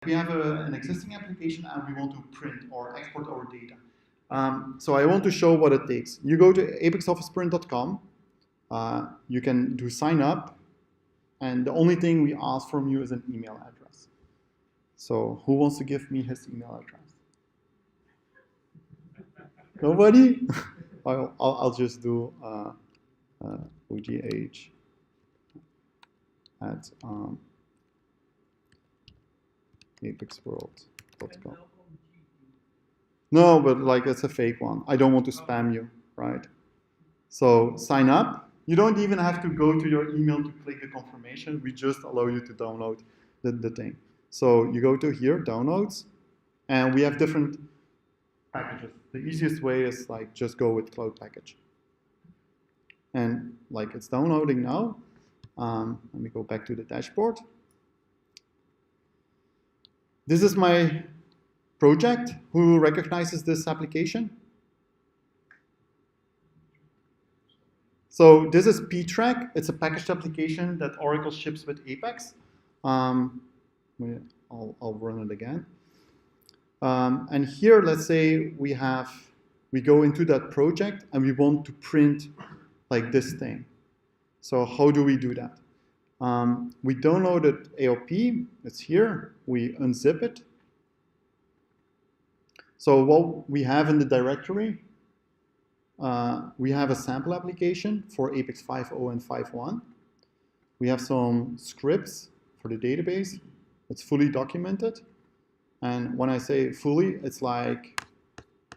We have an existing application and we want to print or export our data. So I want to show what it takes. You go to apexofficeprint.com. You can do sign up, and the only thing we ask from you is an email address. So who wants to give me his email address? Nobody? I'll just do OGH at apexworld.com. No, but like it's a fake one. I don't want to spam you, right? So sign up. You don't even have to go to your email to click the confirmation. We just allow you to download the thing. So you go to here, downloads, and we have different packages. The easiest way is like just go with cloud package. And like it's downloading now. Let me go back to the dashboard. This is my project. Who recognizes this application? So this is ptrack. It's a packaged application that Oracle ships with Apex. I'll run it again. And here, let's say we go into that project and we want to print like this thing. So how do we do that? We downloaded AOP. It's here. We unzip it. So what we have in the directory, we have a sample application for Apex 5.0 and 5.1. We have some scripts for the database. It's fully documented. And when I say fully, it's like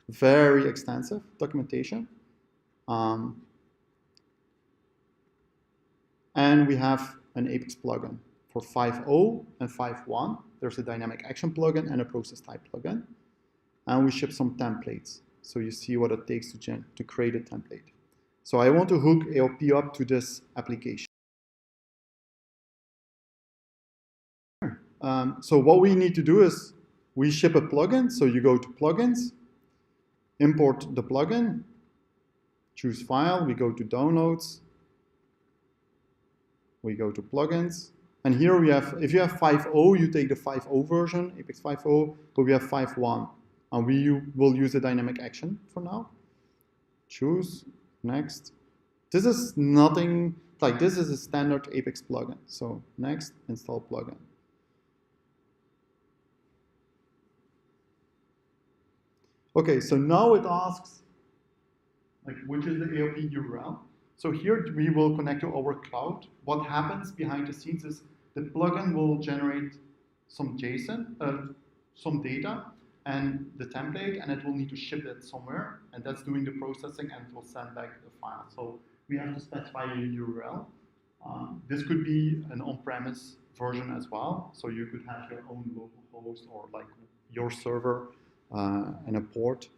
very extensive documentation. And we have an Apex plugin for 5.0 and 5.1. There's a dynamic action plugin and a process type plugin. And we ship some templates. So you see what it takes to create a template. So I want to hook AOP up to this application. So what we need to do is we ship a plugin. So you go to plugins, import the plugin, choose file, we go to downloads, we go to plugins. And here we have, if you have 5.0, you take the 5.0 version, Apex 5.0, but we have 5.1. And we will use the dynamic action for now. Choose, next. This is nothing, like this is a standard Apex plugin. So next, install plugin. Okay, so now it asks, like, which is the AOP URL. So here we will connect to our cloud. What happens behind the scenes is the plugin will generate some JSON, some data, and the template, and it will need to ship it somewhere, and that's doing the processing, and it will send back the file. So we have to specify a URL. This could be an on-premise version as well, so you could have your own local host or like your server and a port.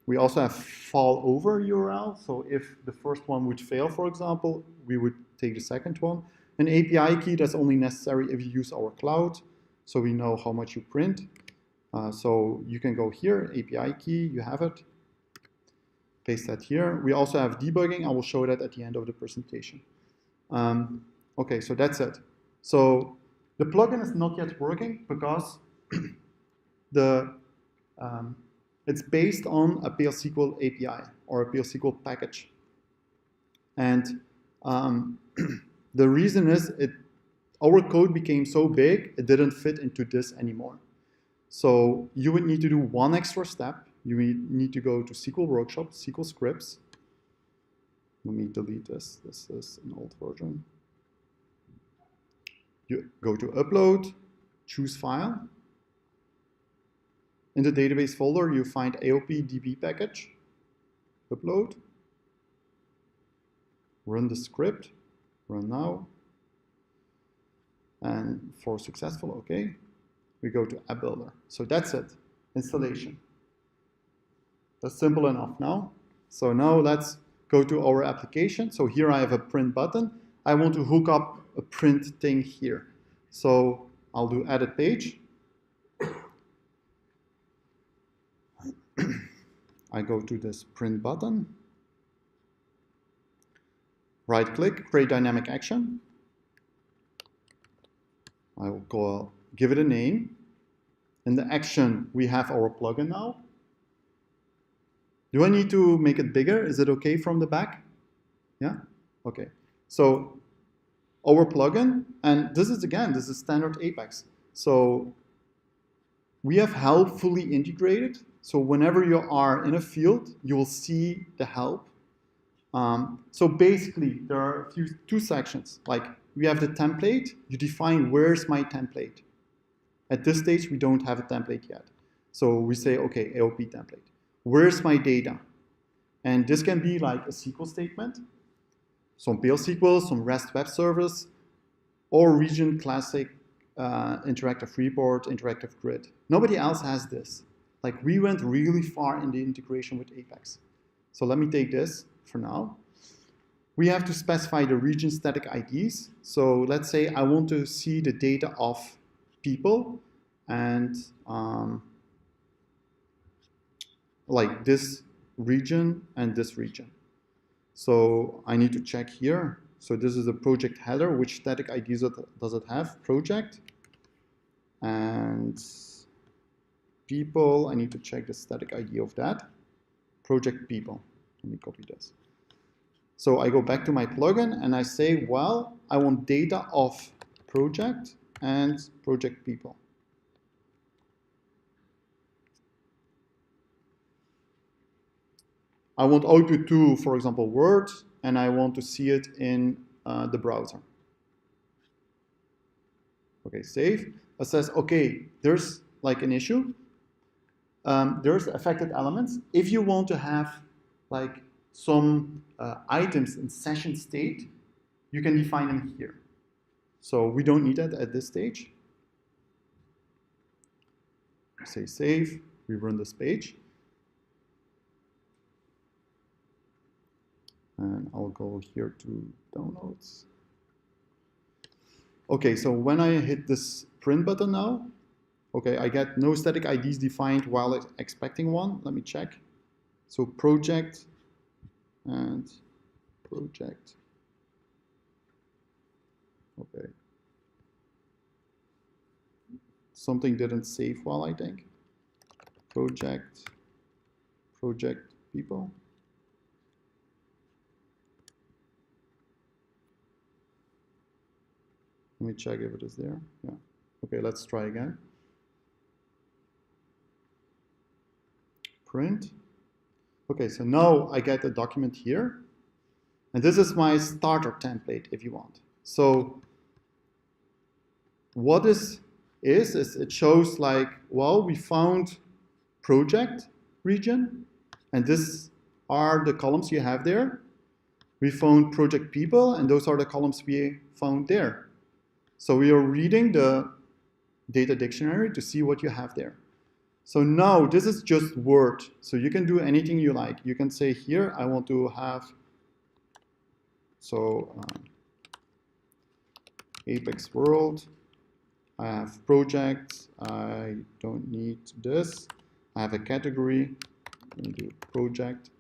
We also have fall over URL, so if the first one would fail, for example, we would take the second one. An API key that's only necessary if you use our cloud, so we know how much you print. So you can go here, API key, you have it. Paste that here. We also have debugging. I will show that at the end of the presentation. Okay, so that's it. So the plugin is not yet working because it's based on a PL SQL API or a PL SQL package. And the reason is our code became so big, it didn't fit into this anymore. So you would need to do one extra step. You need to go to SQL Workshop, SQL Scripts. Let me delete this. This is an old version. You go to Upload, choose File. In the database folder, you find AOP DB package. Upload. Run the script. Run now. And for successful, okay. We go to App Builder. So that's it, installation. That's simple enough now. So now let's go to our application. So here I have a print button. I want to hook up a print thing here. So I'll do edit page. I go to this print button. Right click, create dynamic action. I will give it a name. In the action, we have our plugin now. Do I need to make it bigger? Is it okay from the back? Yeah? Okay. So our plugin, and this is standard Apex. So we have help fully integrated. So whenever you are in a field, you will see the help. So basically, there are two sections. Like we have the template. You define where's my template. At this stage, we don't have a template yet. So we say, okay, AOP template. Where's my data? And this can be like a SQL statement, some PL/SQL, some REST web service, or region classic interactive report, interactive grid. Nobody else has this. Like we went really far in the integration with Apex. So let me take this for now. We have to specify the region static IDs. So let's say I want to see the data of people and like this region and this region. So I need to check here. So this is a project header. Which static IDs does it have? Project and people. I need to check the static ID of that. Project people. Let me copy this. So I go back to my plugin and I say, well, I want data of project and project people. I want output to, for example, Word, and I want to see it in the browser. Okay, save. It says, okay, there's like an issue. There's affected elements. If you want to have like some items in session state, you can define them here. So we don't need that at this stage. Say save, we run this page. And I'll go here to downloads. Okay, so when I hit this print button now, okay, I get no static IDs defined while expecting one. Let me check. So project and project. Okay. Something didn't save while I think. Project people. Let me check if it is there. Yeah. Okay, let's try again. Print. Okay, so now I get the document here. And this is my starter template if you want. So what this is it shows like, well, we found project region, and these are the columns you have there. We found project people, and those are the columns we found there. So we are reading the data dictionary to see what you have there. So now this is just Word. So you can do anything you like. You can say here, I want to have, so Apex World. I have project. I don't need this. I have a category. Let me do project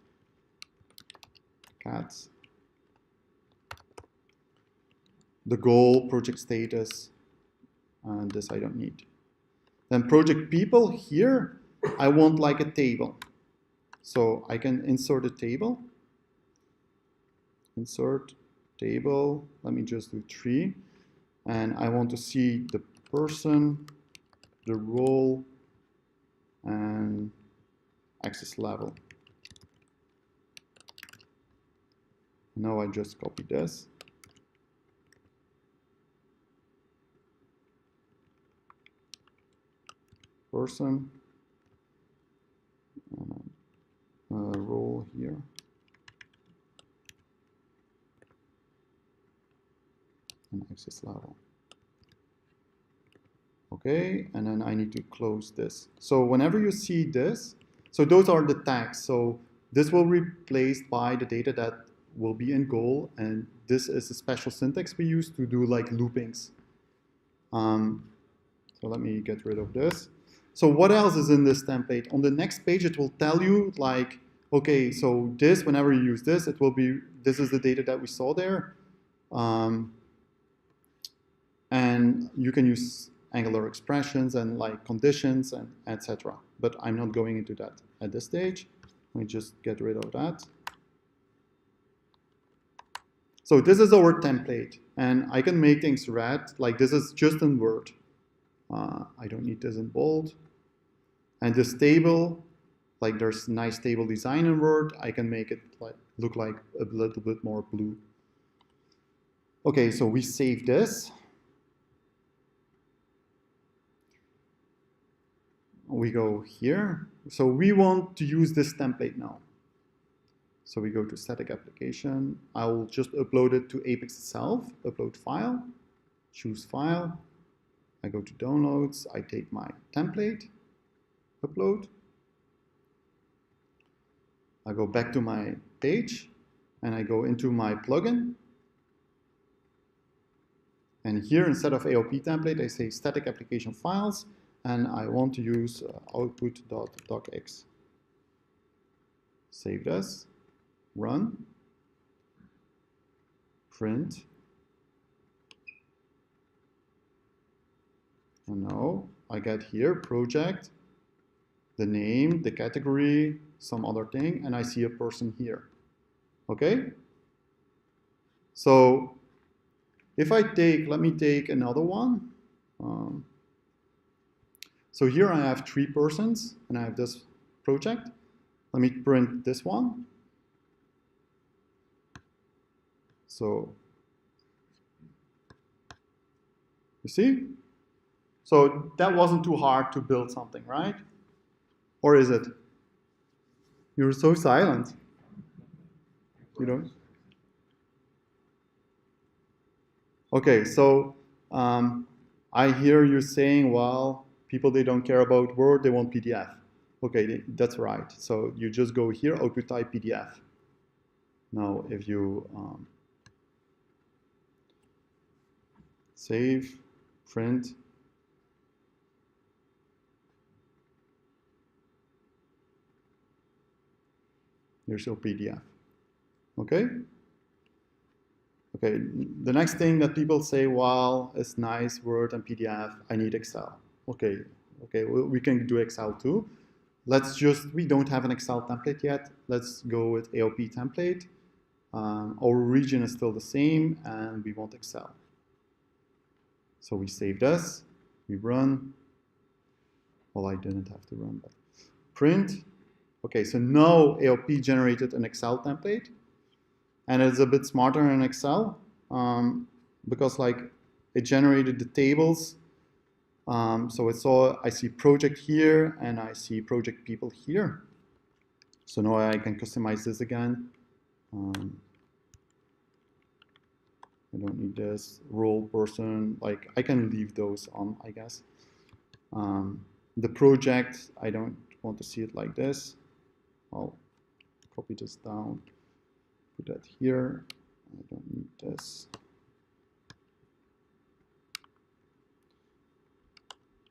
cats. The goal, project status, and this I don't need. Then project people here, I want like a table. So I can insert a table. Insert table, let me just do 3. And I want to see the person, the role, and access level. Now I just copy this. Person, role here. And access level. Okay, and then I need to close this. So whenever you see this, so those are the tags. So this will be replaced by the data that will be in goal, and this is a special syntax we use to do like loopings. So let me get rid of this. So what else is in this template? On the next page, it will tell you like, okay, so this, whenever you use this, it will be, this is the data that we saw there. And you can use Angular expressions and like conditions and etc. But I'm not going into that at this stage. Let me just get rid of that. So this is our template, and I can make things red. Like this is just in Word. I don't need this in bold. And this table, like there's nice table design in Word. I can make it like look like a little bit more blue. Okay, so we save this. We go here. So we want to use this template now. So we go to static application. I will just upload it to Apex itself. Upload file, choose file. I go to downloads. I take my template, upload. I go back to my page and I go into my plugin. And here, instead of AOP template, I say static application files, and I want to use output.docx. Save this, run, print. And now I get here project, the name, the category, some other thing, and I see a person here. Okay? So if I take, let me take another one. So here I have 3 persons, and I have this project. Let me print this one. So, you see? So that wasn't too hard to build something, right? Or is it? You're so silent. You don't? Okay, so I hear you saying, well, people, they don't care about Word, they want PDF. Okay, that's right. So you just go here, output type PDF. Now, if you save, print, here's your PDF. Okay? Okay, the next thing that people say, well, it's nice, Word and PDF, I need Excel. Okay, we can do Excel too. We don't have an Excel template yet. Let's go with AOP template. Our region is still the same, and we want Excel. So we save this, we run. Well, I didn't have to run, but print. Okay, so now AOP generated an Excel template. And it's a bit smarter in Excel because like it generated the tables. So I see project here and I see project people here. So now I can customize this again. I don't need this role person. Like I can leave those on, I guess. The project, I don't want to see it like this. I'll copy this down. Put that here. I don't need this.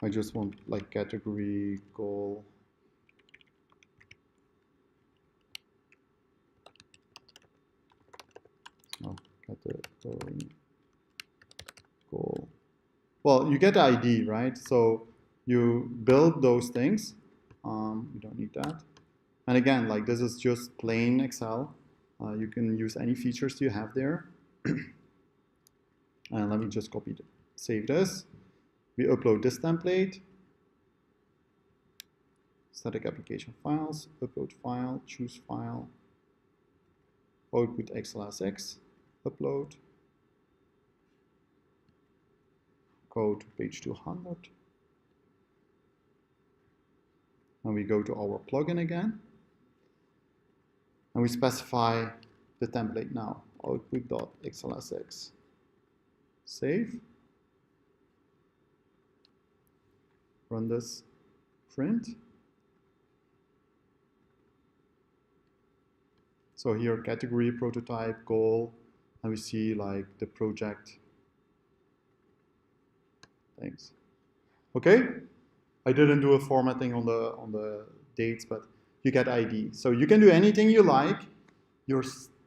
I just want like category, goal. No, category, goal. Well, you get the ID, right? So you build those things. You don't need that. And again, like this is just plain Excel. You can use any features you have there. And let me just copy it. Save this. We upload this template. Static application files, upload file, choose file, output XLSX, upload. Go to page 200. And we go to our plugin again. And we specify the template now, output.xlsx. Save. Run this, print. So here, category, prototype, goal, and we see like the project. Thanks. Okay, I didn't do a formatting on the dates, but you get ID. So you can do anything you like. You're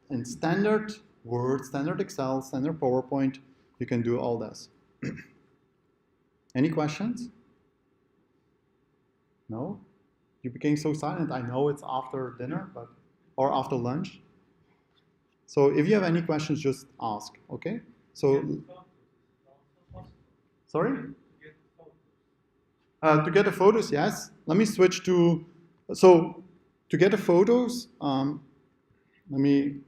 in standard Word, standard Excel, standard PowerPoint. You can do all this. Any questions? No? You became so silent. I know it's after dinner, but or after lunch. So if you have any questions, just ask, okay? So, sorry? To get the photos, yes. Let me switch to, so to get the photos, let me,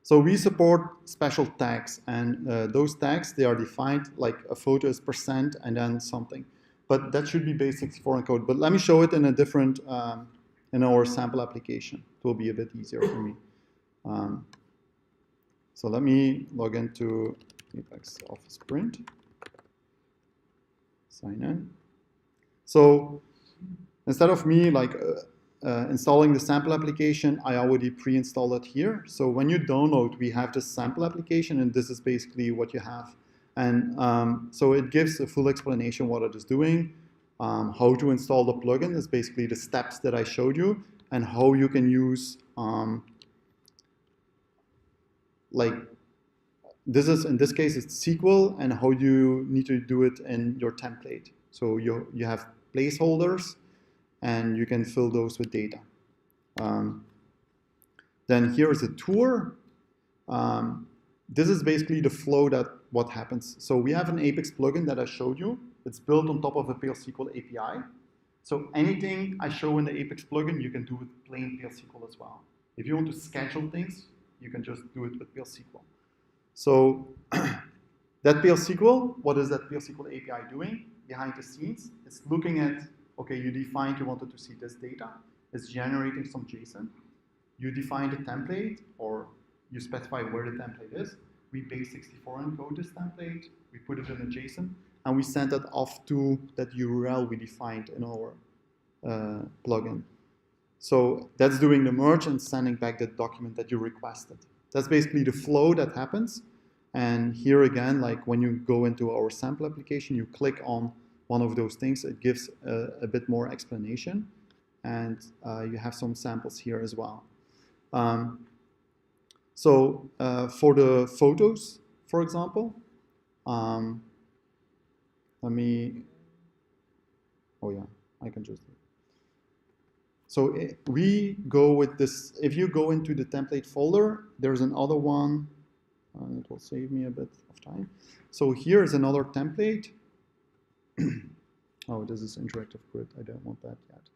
so we support special tags, and those tags, they are defined like a photo is % and then something. But that should be base64 code. But let me show it in a different, in our sample application. It will be a bit easier for me. So let me log into Apex Office Print. Sign in. So instead of me like installing the sample application, I already pre-installed it here. So when you download, we have this sample application, and this is basically what you have. And so it gives a full explanation what it is doing. How to install the plugin is basically the steps that I showed you, and how you can use like this is, in this case, it's SQL, and how you need to do it in your template. So you have placeholders, and you can fill those with data. Then here is a tour. This is basically the flow that what happens. So we have an Apex plugin that I showed you. It's built on top of a PL/SQL API. So anything I show in the Apex plugin, you can do with plain PL/SQL as well. If you want to schedule things, you can just do it with PL/SQL. So that PL/SQL, what is that PL/SQL API doing behind the scenes? It's looking at, okay, you defined you wanted to see this data. It's generating some JSON. You define the template, or you specify where the template is. We base64 encode this template. We put it in a JSON, and we send that off to that URL we defined in our plugin. So that's doing the merge and sending back the document that you requested. That's basically the flow that happens. And here again, like when you go into our sample application, you click on one of those things, it gives a bit more explanation. And you have some samples here as well. So for the photos, for example, let me, oh yeah, I can just, so we go with this, if you go into the template folder, there's another one, it will save me a bit of time. So here's another template. Oh, this is interactive grid, I don't want that yet.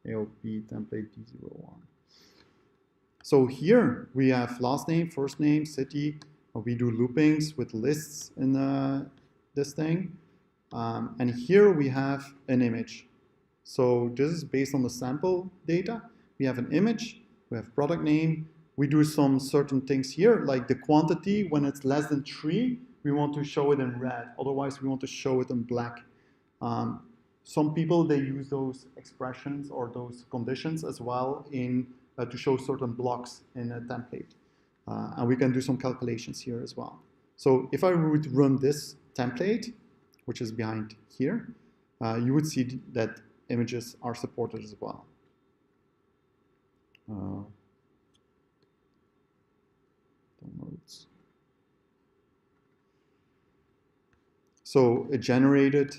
AOP template D01. So here we have last name, first name, city. We do loopings with lists in this thing. And here we have an image. So this is based on the sample data. We have an image, we have product name. We do some certain things here, like the quantity. When it's less than 3, we want to show it in red. Otherwise, we want to show it in black. Some people, they use those expressions or those conditions as well in to show certain blocks in a template. And we can do some calculations here as well. So if I would run this template, which is behind here, you would see that images are supported as well. Downloads. So it generated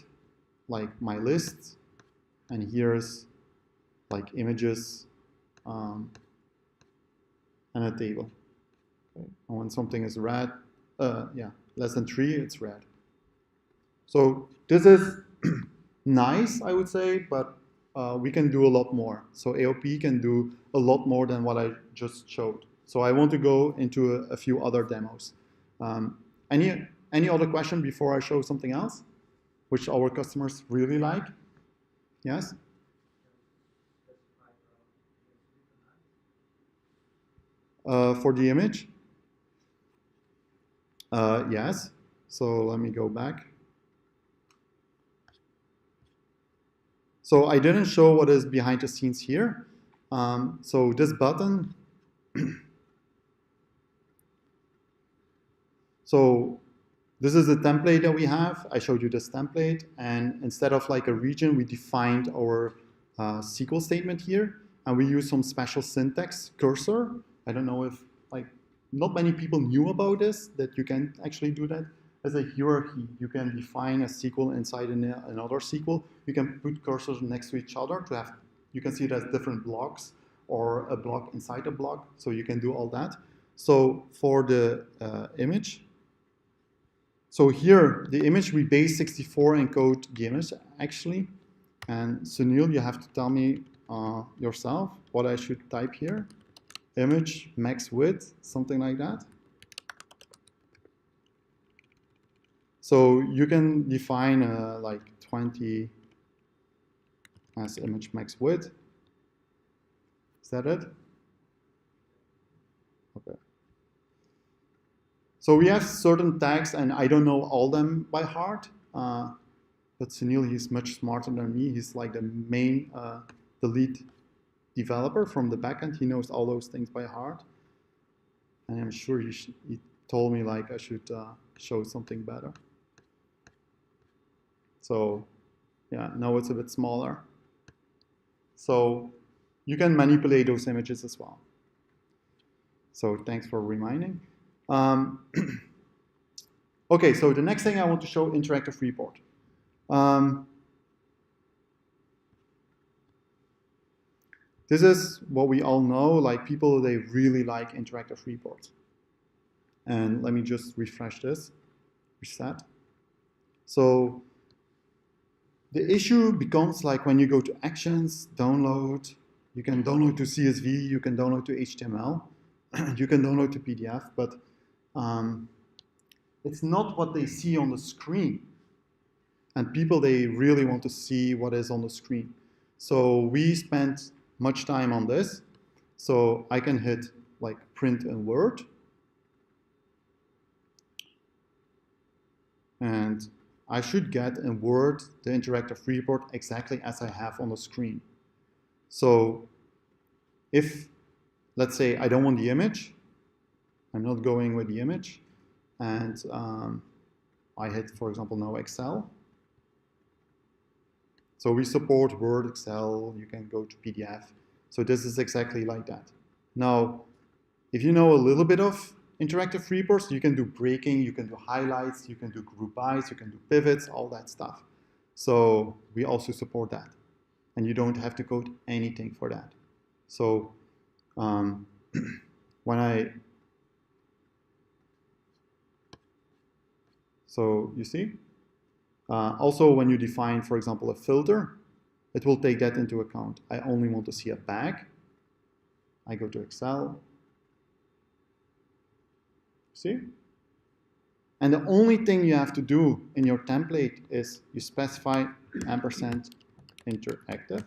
like my list, and here's like images and a table. Okay. And when something is red, yeah, less than 3, it's red. So this is nice, I would say, but we can do a lot more. So AOP can do a lot more than what I just showed. So I want to go into a few other demos. Any other question before I show something else, which our customers really like? Yes? For the image? Yes. So let me go back. So I didn't show what is behind the scenes here. So this button, so this is the template that we have. I showed you this template, and instead of like a region, we defined our SQL statement here. and we use some special syntax, cursor. I don't know if, like, not many people knew about this, that you can actually do that. As a hierarchy, you can define a SQL inside another SQL. You can put cursors next to each other to have, you can see it as different blocks or a block inside a block. So you can do all that. So for the image, so here, the image, we base 64 encode the image, actually. And Sunil, you have to tell me yourself what I should type here. Image max width, something like that. So you can define like 20 as image max width. Is that it? Okay. So we have certain tags, and I don't know all them by heart. But Sunil, he's much smarter than me. He's like the main, the lead developer from the backend. He knows all those things by heart. And I'm sure he told me like I should show something better. So yeah, now it's a bit smaller. So you can manipulate those images as well. So thanks for reminding. Okay, so the next thing I want to show, interactive report. This is what we all know, like people, they really like interactive reports. And let me just refresh this, reset. So the issue becomes like when you go to actions, download, you can download to CSV, you can download to HTML, you can download to PDF, but it's not what they see on the screen. And people, they really want to see what is on the screen. So we spent much time on this. So I can hit like print in Word. And I should get in Word the interactive report exactly as I have on the screen. So if, let's say, I don't want the image, I'm not going with the image, and I hit, for example, now Excel. So we support Word, Excel, you can go to PDF. So this is exactly like that. Now, if you know a little bit of interactive reports, you can do breaking, you can do highlights, you can do group bys, you can do pivots, all that stuff. So we also support that. And you don't have to code anything for that. So so you see? Also, when you define, for example, a filter, it will take that into account. I only want to see a bag. I go to Excel. See? And the only thing you have to do in your template is you specify ampersand interactive.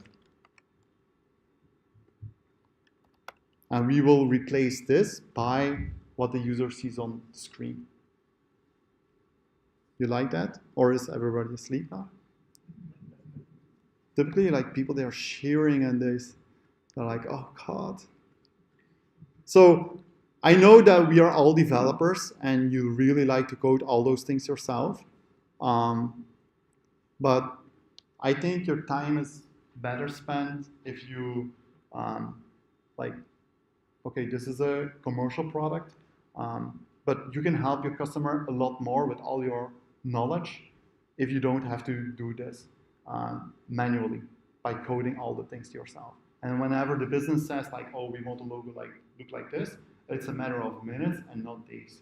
And we will replace this by what the user sees on the screen. You like that? Or is everybody asleep now? Typically, like people, they are cheering and they're like, oh God. So I know that we are all developers and you really like to code all those things yourself. But I think your time is better spent if you like, okay, this is a commercial product, but you can help your customer a lot more with all your knowledge if you don't have to do this manually by coding all the things yourself. And whenever the business says like, oh, we want a logo like look like this, it's a matter of minutes and not days.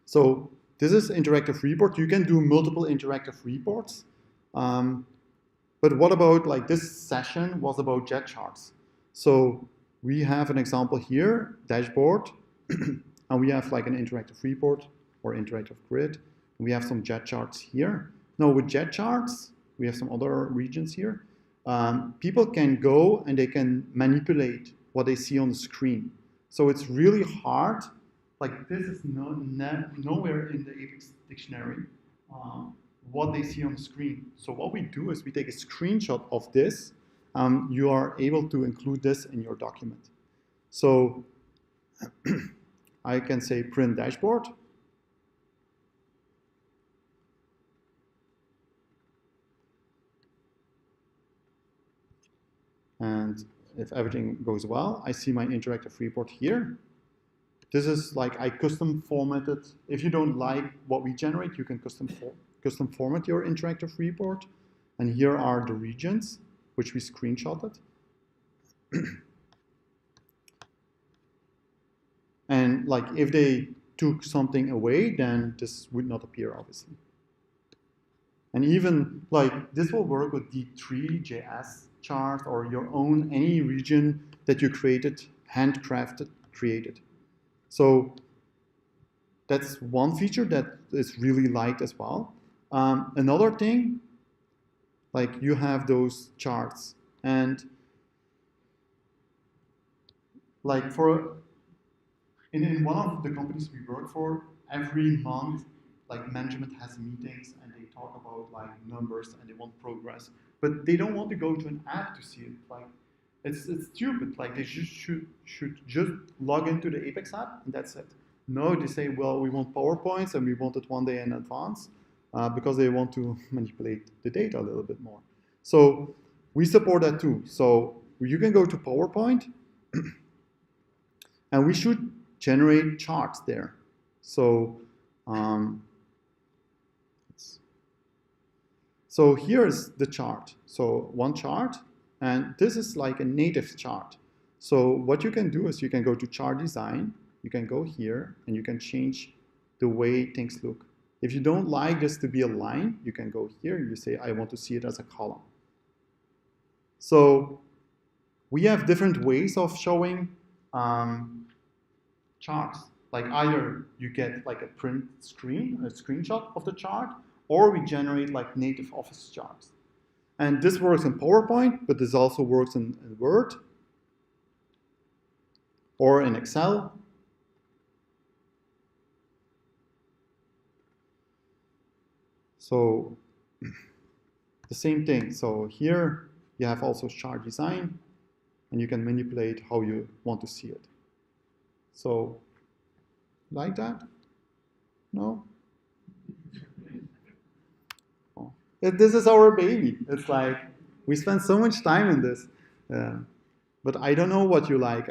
So this is interactive report. You can do multiple interactive reports. But what about like this session was about jet charts. So we have an example here, dashboard, and we have like an interactive report or interactive grid. We have some jet charts here. Now with jet charts, we have some other regions here. People can go and they can manipulate what they see on the screen. So it's really hard. Like this is nowhere in the APEX dictionary what they see on the screen. So what we do is we take a screenshot of this. You are able to include this in your document. So I can say print dashboard. And if everything goes well, I see my interactive report here. This is like I custom formatted. If you don't like what we generate, you can custom format your interactive report. And here are the regions, which we screenshotted. And like if they took something away, then this would not appear, obviously. And even like this will work with D3.js chart or your own, any region that you created, handcrafted, created. So that's one feature that is really liked as well. Another thing, like you have those charts, and like in one of the companies we work for, every month, like management has meetings and they talk about like numbers and they want progress, but they don't want to go to an app to see it. Like it's stupid. Like they should just log into the Apex app and that's it. No, they say, well, we want PowerPoints and we want it one day in advance because they want to manipulate the data a little bit more. So we support that too. So you can go to PowerPoint and we should generate charts there. So, so here's the chart. So one chart, and this is like a native chart. So what you can do is you can go to chart design, you can go here, and you can change the way things look. If you don't like this to be a line, you can go here, you say, I want to see it as a column. So we have different ways of showing charts. Like either you get like a print screen, a screenshot of the chart, or we generate like native Office charts. And this works in PowerPoint, but this also works in Word or in Excel. So the same thing. So here you have also chart design, and you can manipulate how you want to see it. So like that? No? Oh. This is our baby. It's like we spend so much time in this. But I don't know what you like.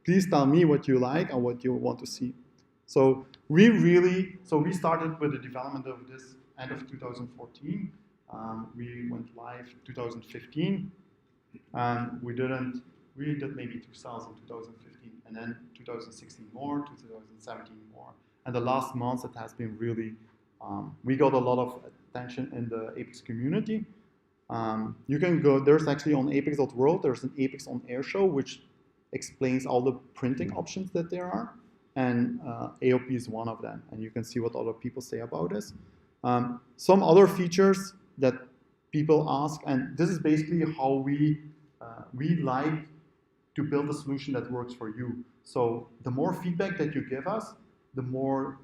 Please tell me what you like and what you want to see. So we started with the development of this end of 2014. We went live 2015, and we did maybe 2015, and then 2016 more, 2017 more. And the last months it has been really, we got a lot of attention in the Apex community. You can go, there's actually on apex.world, there's an Apex on Air show, which explains all the printing options that there are. And AOP is one of them. And you can see what other people say about this. Some other features that people ask, and this is basically how we like to build a solution that works for you. So the more feedback that you give us, the more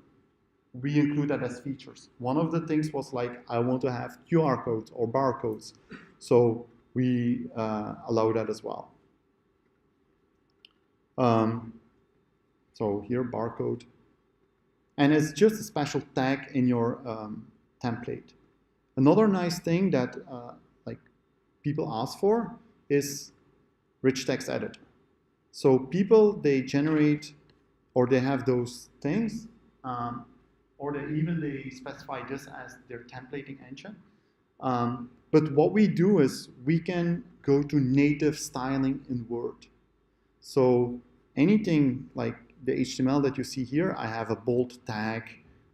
we include that as features. One of the things was like, I want to have QR codes or barcodes. So we allow that as well. So here, barcode. And it's just a special tag in your template. Another nice thing that like people ask for is rich text editor. So people, they generate, or they have those things, or they specify this as their templating engine. But what we do is we can go to native styling in Word. So anything like the HTML that you see here, I have a bold tag,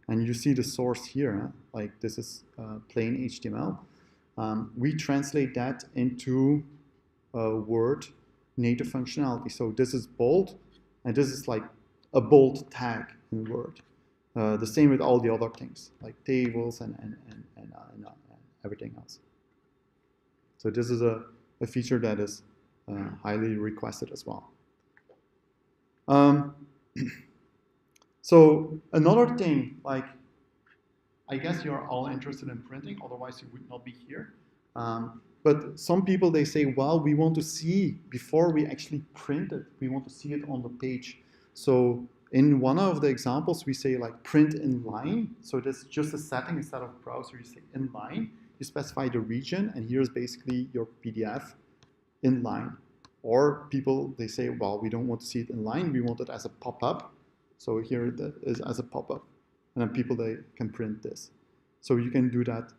and you see the source here, huh? Like this is plain HTML. We translate that into Word native functionality. So this is bold, and this is like a bold tag in Word. The same with all the other things, like tables and everything else. So this is a feature that is highly requested as well. So another thing, like, I guess you're all interested in printing, otherwise you would not be here. But some people, they say, well, we want to see, before we actually print it, we want to see it on the page. So in one of the examples, we say like print in line. So that's just a setting instead of browser, you say in line. You specify the region, and here's basically your PDF in line. Or people, they say, well, we don't want to see it in line, we want it as a pop-up. So here it is as a pop-up. And then people, they can print this. So you can do that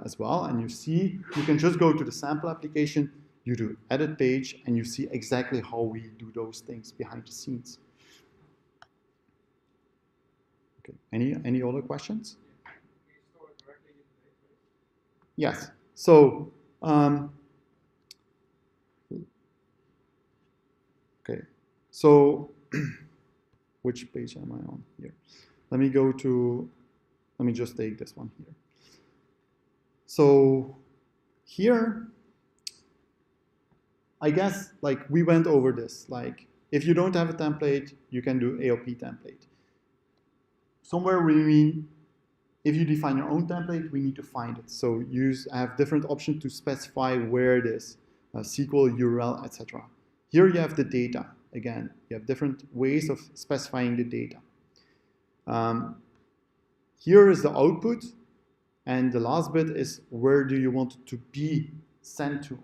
as well. And you see, you can just go to the sample application, you do edit page, and you see exactly how we do those things behind the scenes. Okay, any other questions? Yes. So, okay. So, which page am I on here? Let me just take this one here. So here, I guess like we went over this. Like if you don't have a template, you can do AOP template. Somewhere if you define your own template, we need to find it. So have different options to specify where it is, SQL, URL, etc. Here you have the data. Again, you have different ways of specifying the data. Here is the output, and the last bit is where do you want it to be sent to.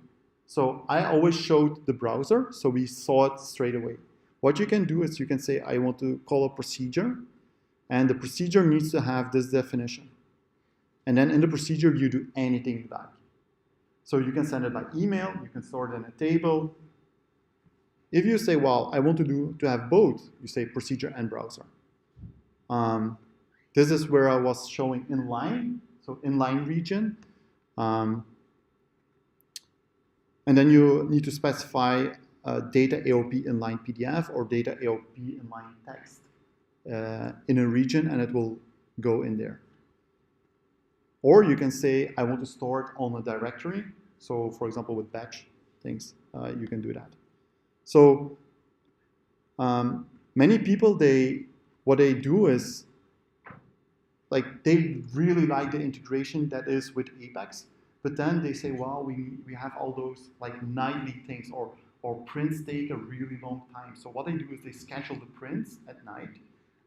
So I always showed the browser, so we saw it straight away. What you can do is you can say, I want to call a procedure, and the procedure needs to have this definition. And then in the procedure, you do anything you like. So you can send it by email, you can store it in a table. If you say, well, I want to have both, you say procedure and browser. This is where I was showing inline, so inline region. And then you need to specify data AOP inline PDF or data AOP inline text in a region, and it will go in there. Or you can say, I want to store it on a directory. So for example, with batch things, you can do that. So many people, what they do is, like they really like the integration that is with Apex, but then they say, well, we have all those like nightly things, or prints take a really long time. So what they do is they schedule the prints at night,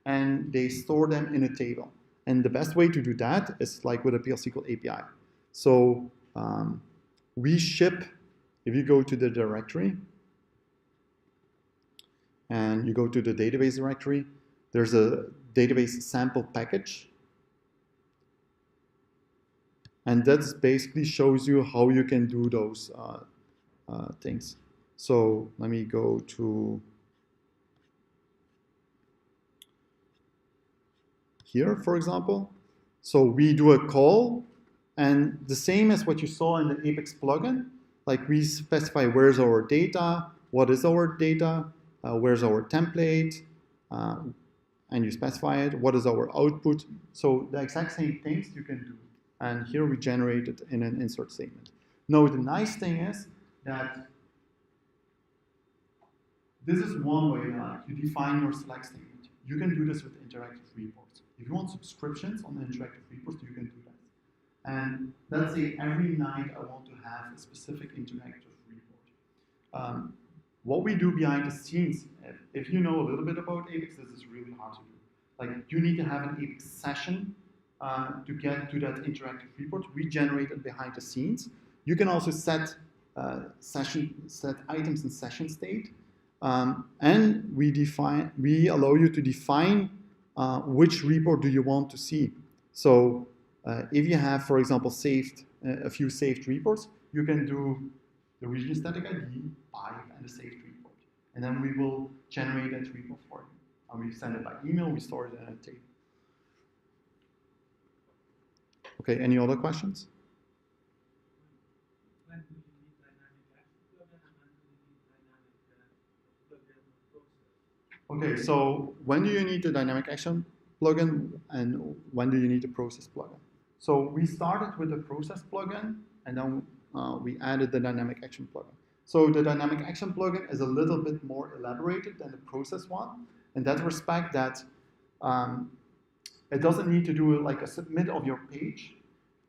and they store them in a table. And the best way to do that is like with a PL SQL API. So we ship, if you go to the directory, and you go to the database directory, there's a database sample package. And that basically shows you how you can do those things. So let me go to here, for example. So we do a call, and the same as what you saw in the Apex plugin, like we specify where's our data, what is our data, where's our template, and you specify it, what is our output. So the exact same things you can do. And here we generate it in an insert statement. Now the nice thing is that this is one way that you define your select statement. You can do this with interactive reports. If you want subscriptions on the interactive reports, you can do that. And let's say every night I want to have a specific interactive report. What we do behind the scenes, if you know a little bit about Apex, this is really hard to do. Like you need to have an Apex session to get to that interactive report. We generate it behind the scenes. You can also set items in session state, and we allow you to define which report do you want to see. So if you have, for example, saved a few saved reports, you can do the region static ID, pipe, and the saved report, and then we will generate that report for you. And we send it by email. We store it in a table. Okay, any other questions? Okay, so when do you need the dynamic action plugin, and when do you need the process plugin? So we started with the process plugin, and then we added the dynamic action plugin. So the dynamic action plugin is a little bit more elaborated than the process one, in that respect that it doesn't need to do like a submit of your page,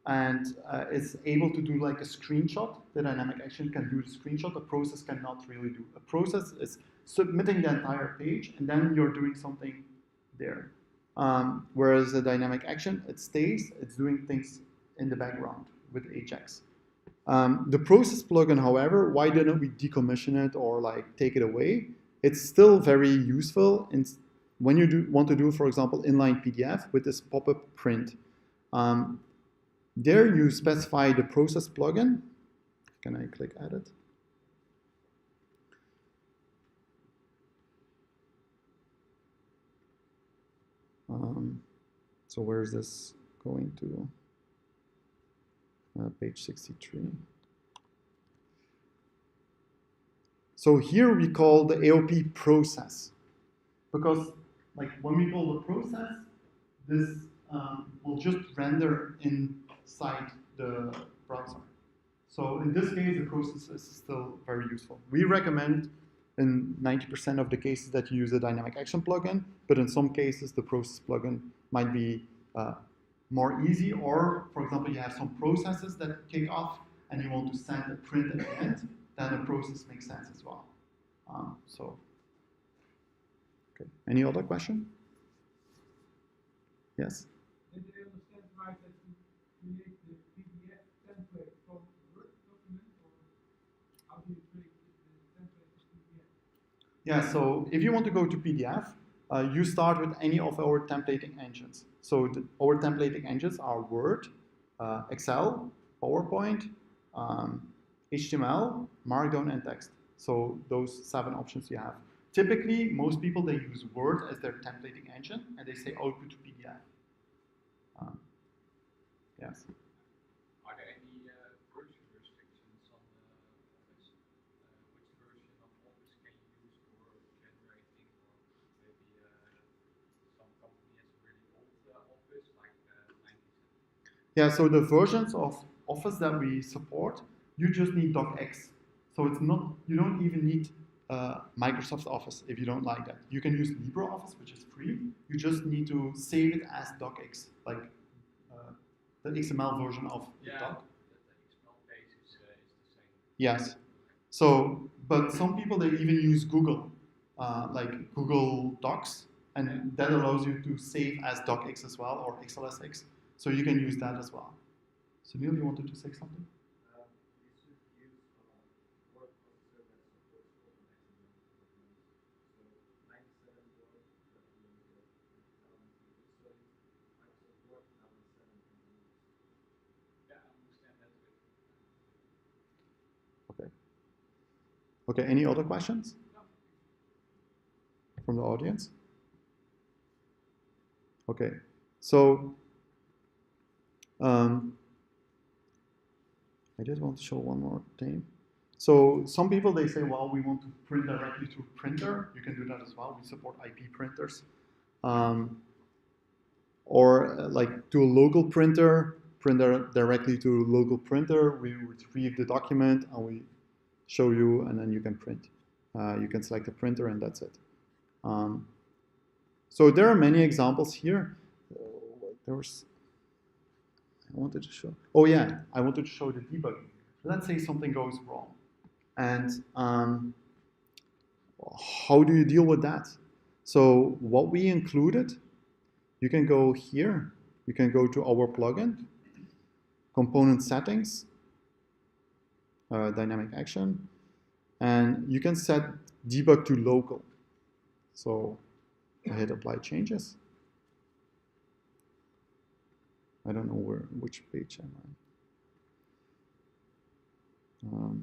and it's able to do like a screenshot. The dynamic action can do the screenshot. The process cannot really do. A process is submitting the entire page, and then you're doing something there. Whereas the dynamic action, it stays, it's doing things in the background with Ajax. The process plugin, however, why didn't we decommission it or like take it away? It's still very useful when you want to do, for example, inline PDF with this pop-up print. There you specify the process plugin. Can I click edit? So where is this going to? Page 63. So here we call the AOP process, because like when we call the process, this will just render inside the browser. So in this case, the process is still very useful. We recommend in 90% of the cases that you use a dynamic action plugin, but in some cases the process plugin might be more easy, or for example, you have some processes that kick off and you want to send a print at the end, then a process makes sense as well. Okay. Any other question? Yes? Did I understand right that you create the PDF template from Word document, or how do you create the template as PDF? Yeah, so if you want to go to PDF, you start with any of our templating engines. So our templating engines are Word, Excel, PowerPoint, HTML, Markdown, and text. So those 7 options you have. Typically, most people, they use Word as their templating engine, and they say output to PDF. Yes? Are there any version restrictions on Office? Which version of Office can you use for generating, or maybe some company has a really old Office, like 97? Yeah, so the versions of Office that we support, you just need docx. So it's not, you don't even need Microsoft Office if you don't like that. You can use LibreOffice, which is free. You just need to save it as docx, like the XML version of the doc. The XML base is the same. Yes. So, but some people, they even use Google, like Google Docs, and that allows you to save as docx as well, or XLSX. So you can use that as well. So Neil, you wanted to say something? Okay. Okay, any other questions? No. From the audience? Okay, so I just want to show one more thing. So some people, they say, well, we want to print directly to a printer. You can do that as well. We support IP printers. Or like to a local printer, directly to a local printer. We retrieve the document and we show you, and then you can print. You can select a printer and that's it. So there are many examples here. I wanted to show. Oh yeah, I wanted to show the debugging. Let's say something goes wrong, and how do you deal with that? So what we included, you can go here. You can go to our plugin, component settings, dynamic action, and you can set debug to local. So I hit apply changes. I don't know which page am I.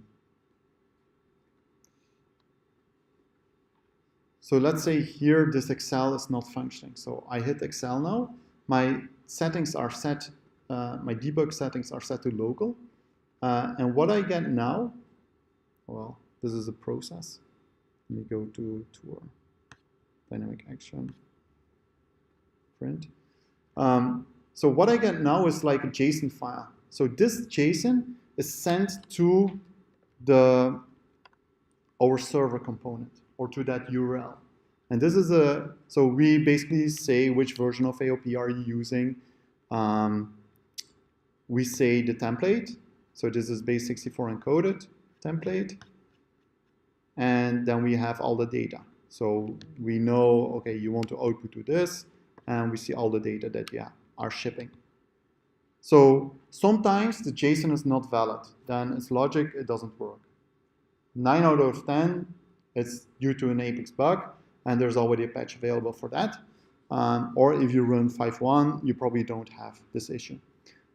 So let's say here this Excel is not functioning. So I hit Excel now. My settings are set. My debug settings are set to local. And what I get now, well, this is a process. Let me go to tour, dynamic action, print. So what I get now is like a JSON file. So this JSON is sent to our server component or to that URL. And this is so we basically say which version of AOP are you using. We say the template. So this is base64 encoded template. And then we have all the data. So we know, okay, you want to output to this, and we see all the data that you are shipping. So sometimes the JSON is not valid. Then it's logic, it doesn't work. 9 out of 10, it's due to an Apex bug, and there's already a patch available for that. Or if you run 5.1, you probably don't have this issue.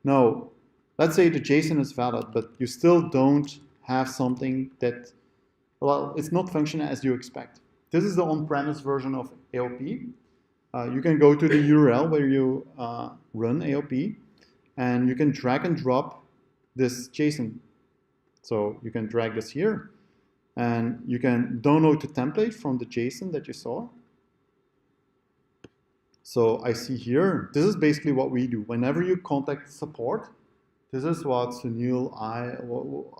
Now, let's say the JSON is valid, but you still don't have something that, well, it's not functioning as you expect. This is the on-premise version of AOP. You can go to the URL where you run AOP, and you can drag and drop this JSON. So you can drag this here, and you can download the template from the JSON that you saw. So I see here, this is basically what we do. Whenever you contact support, this is what Sunil,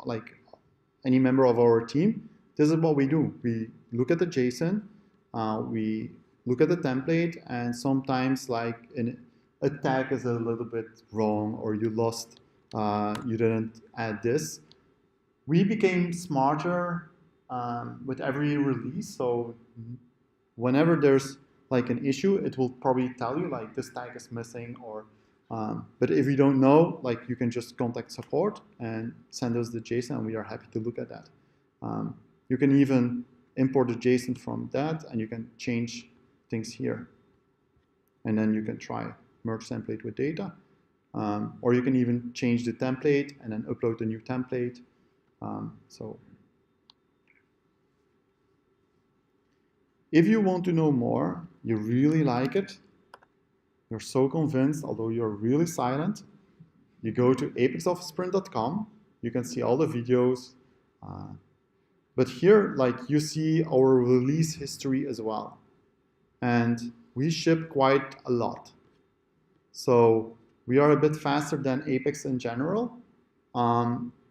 like any member of our team, this is what we do. We look at the JSON, we look at the template, and sometimes like a tag is a little bit wrong, or you lost, you didn't add this. We became smarter with every release, so whenever there's like an issue, it will probably tell you like this tag is missing, or but if you don't know, like you can just contact support and send us the JSON, and we are happy to look at that. You can even import the JSON from that, and you can change things here. And then you can try merge template with data. Or you can even change the template and then upload the new template. So if you want to know more, you really like it, you're so convinced, although you're really silent, you go to apexofficeprint.com, you can see all the videos, but here, like, you see our release history as well. And we ship quite a lot. So we are a bit faster than Apex in general.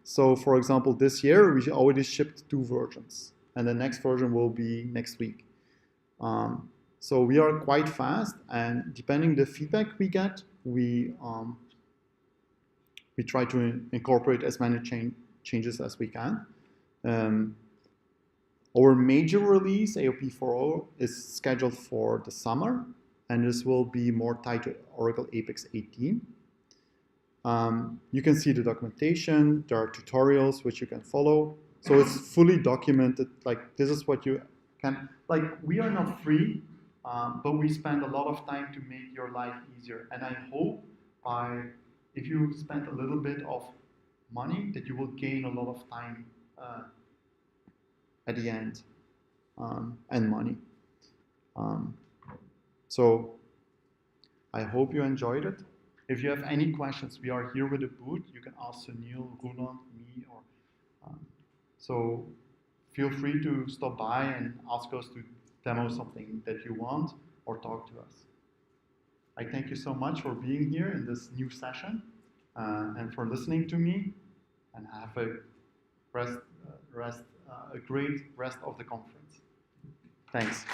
So for example, this year, we already shipped 2 versions, and the next version will be next week. So we are quite fast, and depending the feedback we get, we try to incorporate as many changes as we can. Our major release, AOP 4.0, is scheduled for the summer, and this will be more tied to Oracle Apex 18. You can see the documentation, there are tutorials which you can follow. So it's fully documented, like this is what you can, like we are not free, but we spend a lot of time to make your life easier. And I hope if you spend a little bit of money, that you will gain a lot of time at the end, and money. So I hope you enjoyed it. If you have any questions, we are here with a booth. You can ask Sunil, Roland, me, or so feel free to stop by and ask us to demo something that you want or talk to us. I thank you so much for being here in this new session and for listening to me, and have a great rest of the conference. Thanks.